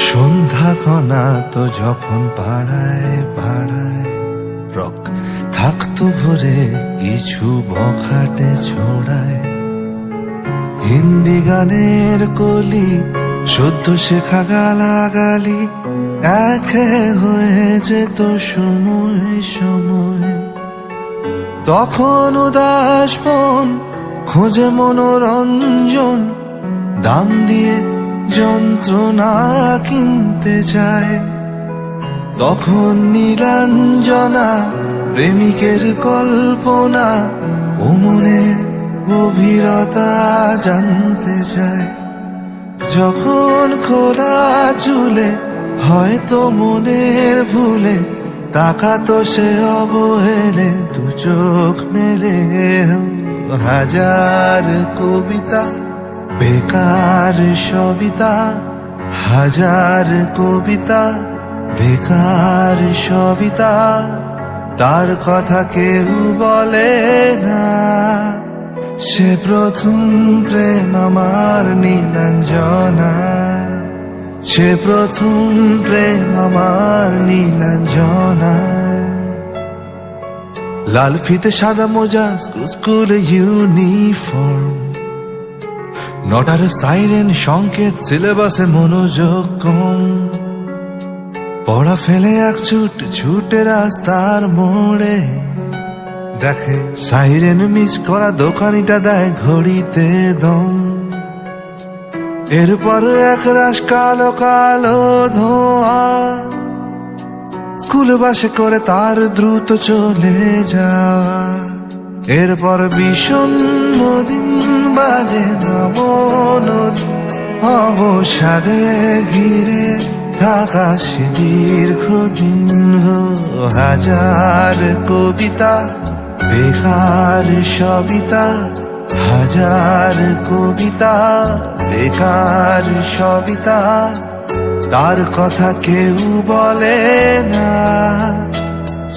সন্ধ্যা কণা তো যখন পাড়ায় পাড়ায় রক থাকতো ভরে কিছু বখাটে ছোড়ায়, হিন্দি গানের কলি সদ্য শেখা গালাগালি একে হয়ে যেত সময় সময়। তখন উদাস মন খোঁজে মনোরঞ্জন, দাম দিয়ে যন্ত্রণা কিনতে যায়। তখন নীলাঞ্জনা প্রেমিকের কল্পনা ও মনের গভীরতা জানতে চায়। যখন খোলা চুলে হয়তো মনের ভুলে তাকাতো সে অবহেলে, দু চোখ মেলে হাজার কবিতা বেকার সবিতা, হাজার কবিতা বেকার সবিতা। তার কথা কেউ বলে না, সে প্রথম প্রেম আমার নীলাঞ্জনা, সে প্রথম প্রেম আমার নীলাঞ্জনা। লাল ফিতে সাদা মোজা স্কুল ইউনিফর্ম, নটার সাইরেন সংকেত সিলেবাসে মনোযোগ কম। পড়া ফেলে এক ছুটে রাস্তার মোড়ে, দেখে সাইরেন মিস করা দোকানিটা দেয় ঘড়িতে দম। এরপর এক রাশ কালো কালো ধোঁয়া, স্কুল বাসে করে তার দ্রুত চলে যাওয়া। এরপর বিষণ্ণ দিন বাজে নামো নদী, অবসাদে ঘিরে থাকা সে দীর্ঘদিন। হাজার কবিতা বেকার সবিতা, হাজার কবিতা বেকার সবিতা। তার কথা কেউ বলে না,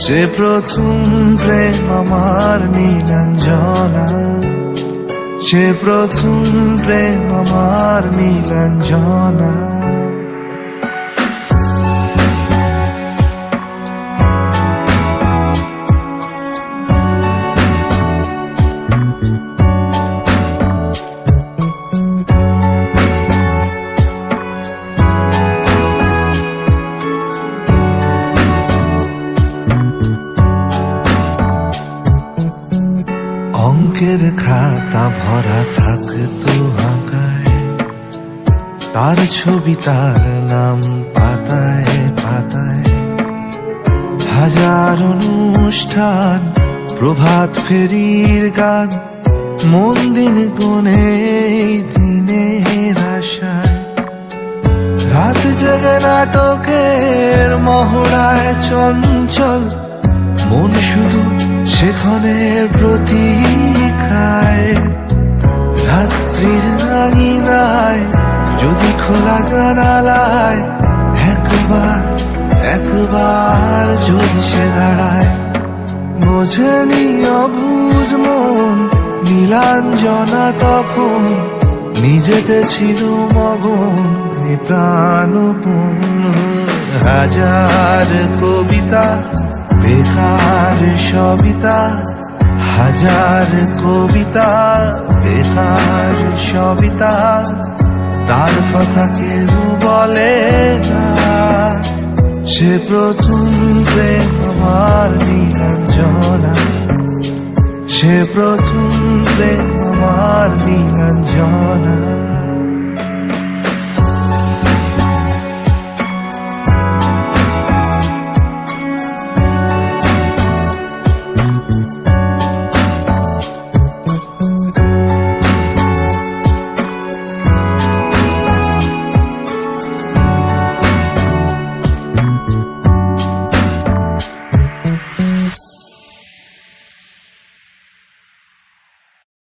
সে প্রথম প্রেম আমার নীলাঞ্জনা, সে প্রথম প্রেম আমার নীলাঞ্জনা। অঙ্কের খাতা ভরা থাকতো আঁকায়, তার ছবি তার নাম পাতায় পাতায়। হাজার অনুষ্ঠান প্রভাত ফেরির গান, মন দিন গুনে দিনের আশায়। রাত জেগে নাটকের মহড়ায় চঞ্চল মন শুধু সেখানের প্রতীক্ষায়। রাত্রির আঙিনায় যদি খোলা জানালায় একবার একবার যদি সে দাঁড়ায়, বোঝেনি অবুঝ মন নীলাঞ্জনা তখন নিজেতে ছিল মগন প্রাণপণ। হাজার কবিতা বেকার সবিতা, হাজার কবিতা বেকার সবিতা। তার কথা কেউ বলে না, সে প্রথম প্রেম আমার নীলাঞ্জনা, সে প্রথম প্রেম আমার নীলাঞ্জনা।